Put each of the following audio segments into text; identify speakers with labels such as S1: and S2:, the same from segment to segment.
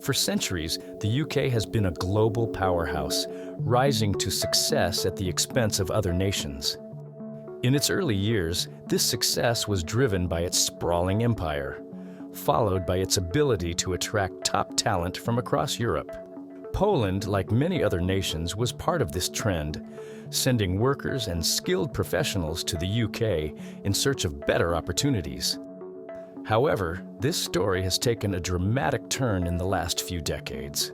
S1: For centuries, the UK has been a global powerhouse, rising to success at the expense of other nations. In its early years, this success was driven by its sprawling empire, followed by its ability to attract top talent from across Europe. Poland, like many other nations, was part of this trend, sending workers and skilled professionals to the UK in search of better opportunities. However, this story has taken a dramatic turn in the last few decades.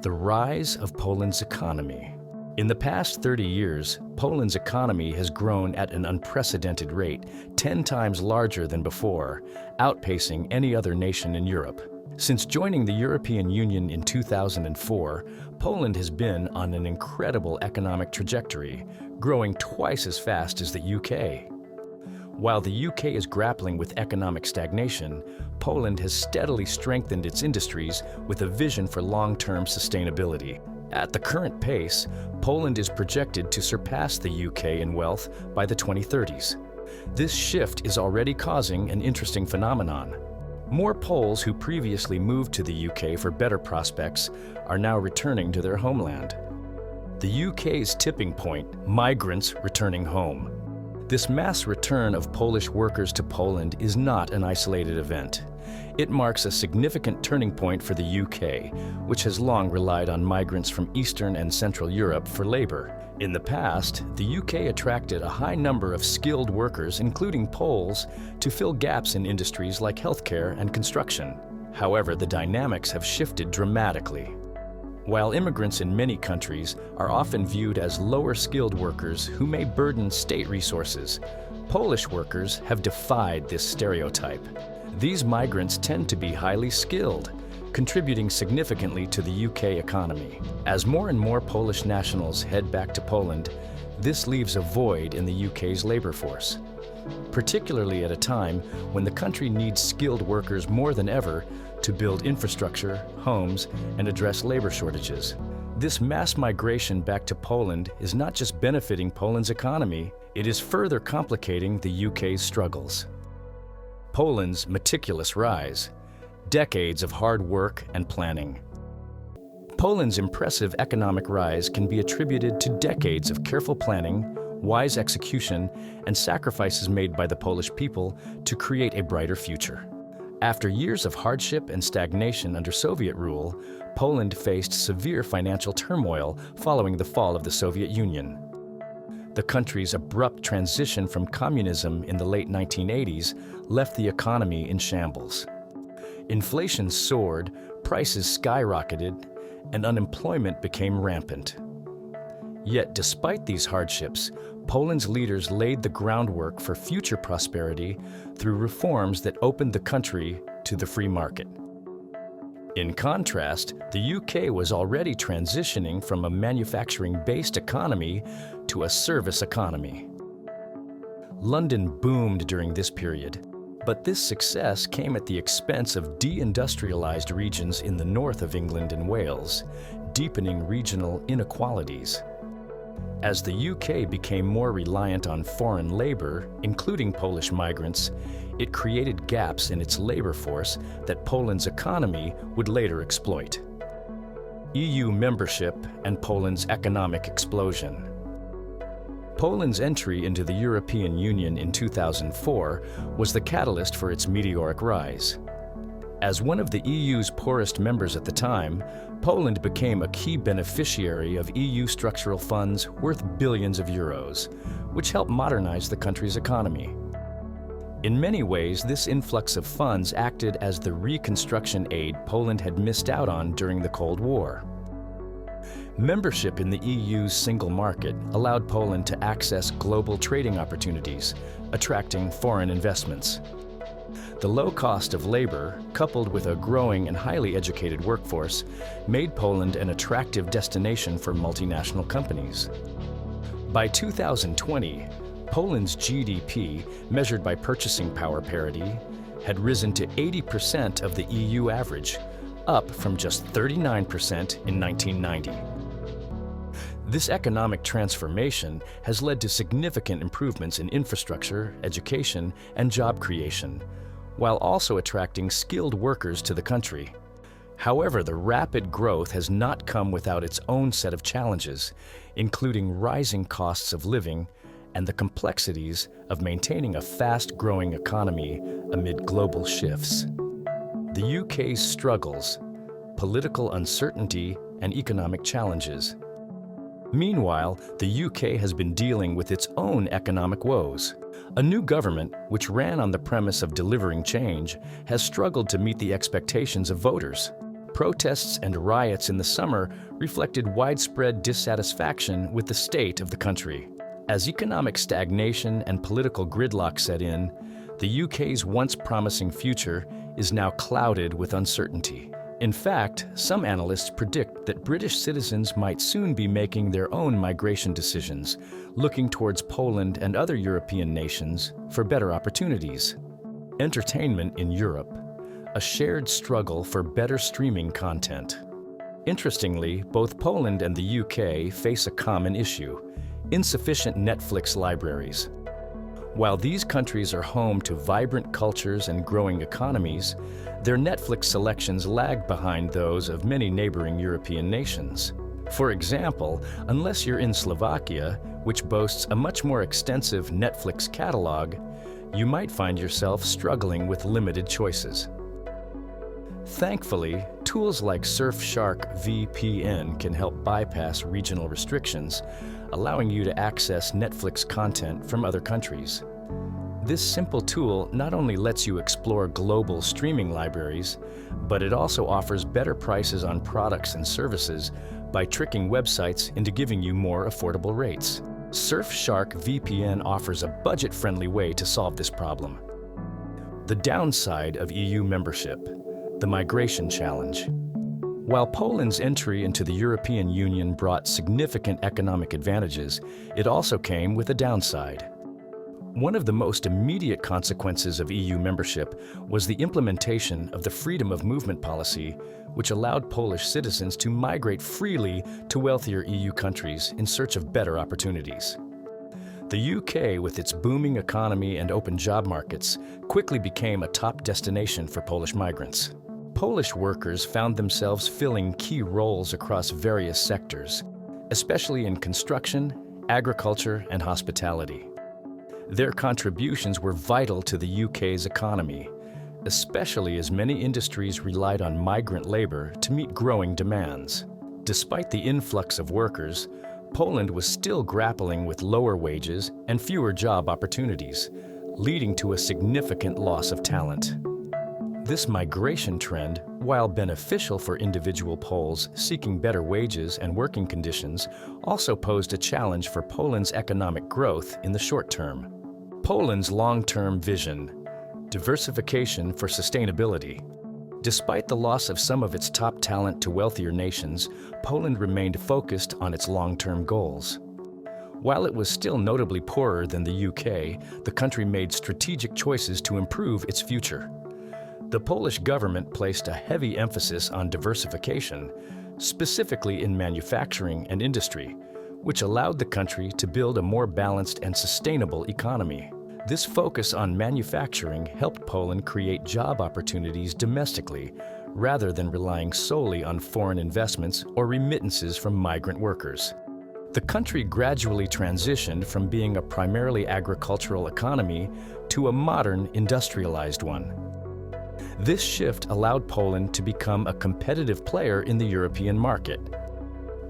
S1: The rise of Poland's economy. In the past 30 years, Poland's economy has grown at an unprecedented rate, 10 times larger than before, outpacing any other nation in Europe. Since joining the European Union in 2004, Poland has been on an incredible economic trajectory, growing twice as fast as the UK. While the UK is grappling with economic stagnation, Poland has steadily strengthened its industries with a vision for long-term sustainability. At the current pace, Poland is projected to surpass the UK in wealth by the 2030s. This shift is already causing an interesting phenomenon. More Poles who previously moved to the UK for better prospects are now returning to their homeland. The UK's tipping point, migrants returning home. This mass return of Polish workers to Poland is not an isolated event. It marks a significant turning point for the UK, which has long relied on migrants from Eastern and Central Europe for labor. In the past, the UK attracted a high number of skilled workers, including Poles, to fill gaps in industries like healthcare and construction. However, the dynamics have shifted dramatically. While immigrants in many countries are often viewed as lower-skilled workers who may burden state resources, Polish workers have defied this stereotype. These migrants tend to be highly skilled, contributing significantly to the UK economy. As more and more Polish nationals head back to Poland, this leaves a void in the UK's labor force, particularly at a time when the country needs skilled workers more than ever to build infrastructure, homes, and address labor shortages. This mass migration back to Poland is not just benefiting Poland's economy, it is further complicating the UK's struggles. Poland's meticulous rise. Decades of hard work and planning. Poland's impressive economic rise can be attributed to decades of careful planning, wise execution, and sacrifices made by the Polish people to create a brighter future. After years of hardship and stagnation under Soviet rule, Poland faced severe financial turmoil following the fall of the Soviet Union. The country's abrupt transition from communism in the late 1980s left the economy in shambles. Inflation soared, prices skyrocketed, and unemployment became rampant. Yet, despite these hardships, Poland's leaders laid the groundwork for future prosperity through reforms that opened the country to the free market. In contrast, the UK was already transitioning from a manufacturing-based economy to a service economy. London boomed during this period, but this success came at the expense of deindustrialized regions in the north of England and Wales, deepening regional inequalities. As the UK became more reliant on foreign labor, including Polish migrants, it created gaps in its labor force that Poland's economy would later exploit. EU membership and Poland's economic explosion. Poland's entry into the European Union in 2004 was the catalyst for its meteoric rise. As one of the EU's poorest members at the time, Poland became a key beneficiary of EU structural funds worth billions of euros, which helped modernize the country's economy. In many ways, this influx of funds acted as the reconstruction aid Poland had missed out on during the Cold War. Membership in the EU's single market allowed Poland to access global trading opportunities, attracting foreign investments. The low cost of labor, coupled with a growing and highly educated workforce, made Poland an attractive destination for multinational companies. By 2020, Poland's GDP, measured by purchasing power parity, had risen to 80% of the EU average, up from just 39% in 1990. This economic transformation has led to significant improvements in infrastructure, education, and job creation, while also attracting skilled workers to the country. However, the rapid growth has not come without its own set of challenges, including rising costs of living and the complexities of maintaining a fast-growing economy amid global shifts. The UK's struggles, political uncertainty, and economic challenges. Meanwhile, the UK has been dealing with its own economic woes. A new government, which ran on the premise of delivering change, has struggled to meet the expectations of voters. Protests and riots in the summer reflected widespread dissatisfaction with the state of the country. As economic stagnation and political gridlock set in, the UK's once promising future is now clouded with uncertainty. In fact, some analysts predict that British citizens might soon be making their own migration decisions, looking towards Poland and other European nations for better opportunities. Entertainment in Europe, a shared struggle for better streaming content. Interestingly, both Poland and the UK face a common issue: insufficient Netflix libraries. While these countries are home to vibrant cultures and growing economies, their Netflix selections lag behind those of many neighboring European nations. For example, unless you're in Slovakia, which boasts a much more extensive Netflix catalog, you might find yourself struggling with limited choices. Thankfully, tools like Surfshark VPN can help bypass regional restrictions, allowing you to access Netflix content from other countries. This simple tool not only lets you explore global streaming libraries, but it also offers better prices on products and services by tricking websites into giving you more affordable rates. Surfshark VPN offers a budget-friendly way to solve this problem. The downside of EU membership: the migration challenge. While Poland's entry into the European Union brought significant economic advantages, it also came with a downside. One of the most immediate consequences of EU membership was the implementation of the freedom of movement policy, which allowed Polish citizens to migrate freely to wealthier EU countries in search of better opportunities. The UK, with its booming economy and open job markets, quickly became a top destination for Polish migrants. Polish workers found themselves filling key roles across various sectors, especially in construction, agriculture, and hospitality. Their contributions were vital to the UK's economy, especially as many industries relied on migrant labor to meet growing demands. Despite the influx of workers, Poland was still grappling with lower wages and fewer job opportunities, leading to a significant loss of talent. This migration trend, while beneficial for individual Poles seeking better wages and working conditions, also posed a challenge for Poland's economic growth in the short term. Poland's long-term vision: diversification for sustainability. Despite the loss of some of its top talent to wealthier nations, Poland remained focused on its long-term goals. While it was still notably poorer than the UK, the country made strategic choices to improve its future. The Polish government placed a heavy emphasis on diversification, specifically in manufacturing and industry, which allowed the country to build a more balanced and sustainable economy. This focus on manufacturing helped Poland create job opportunities domestically, rather than relying solely on foreign investments or remittances from migrant workers. The country gradually transitioned from being a primarily agricultural economy to a modern, industrialized one. This shift allowed Poland to become a competitive player in the European market.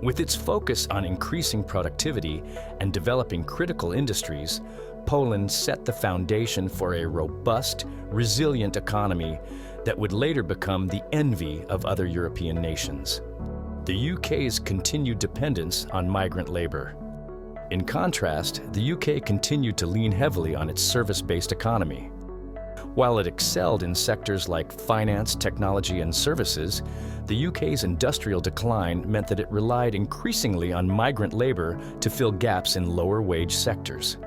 S1: With its focus on increasing productivity and developing critical industries, Poland set the foundation for a robust, resilient economy that would later become the envy of other European nations. The UK's continued dependence on migrant labor. In contrast, the UK continued to lean heavily on its service-based economy. While it excelled in sectors like finance, technology, and services, the UK's industrial decline meant that it relied increasingly on migrant labor to fill gaps in lower-wage sectors.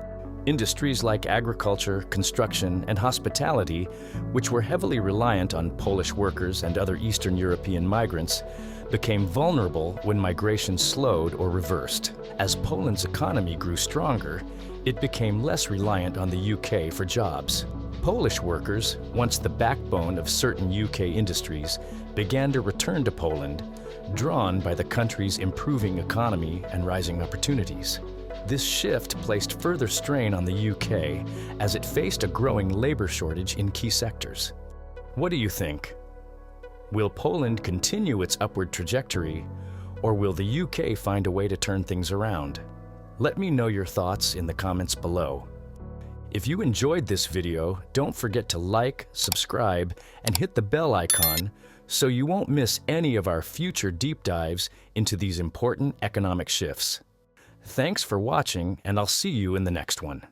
S1: Industries like agriculture, construction, and hospitality, which were heavily reliant on Polish workers and other Eastern European migrants, became vulnerable when migration slowed or reversed. As Poland's economy grew stronger, it became less reliant on the UK for jobs. Polish workers, once the backbone of certain UK industries, began to return to Poland, drawn by the country's improving economy and rising opportunities. This shift placed further strain on the UK as it faced a growing labor shortage in key sectors. What do you think? Will Poland continue its upward trajectory, or will the UK find a way to turn things around? Let me know your thoughts in the comments below. If you enjoyed this video, don't forget to like, subscribe, and hit the bell icon so you won't miss any of our future deep dives into these important economic shifts. Thanks for watching, and I'll see you in the next one.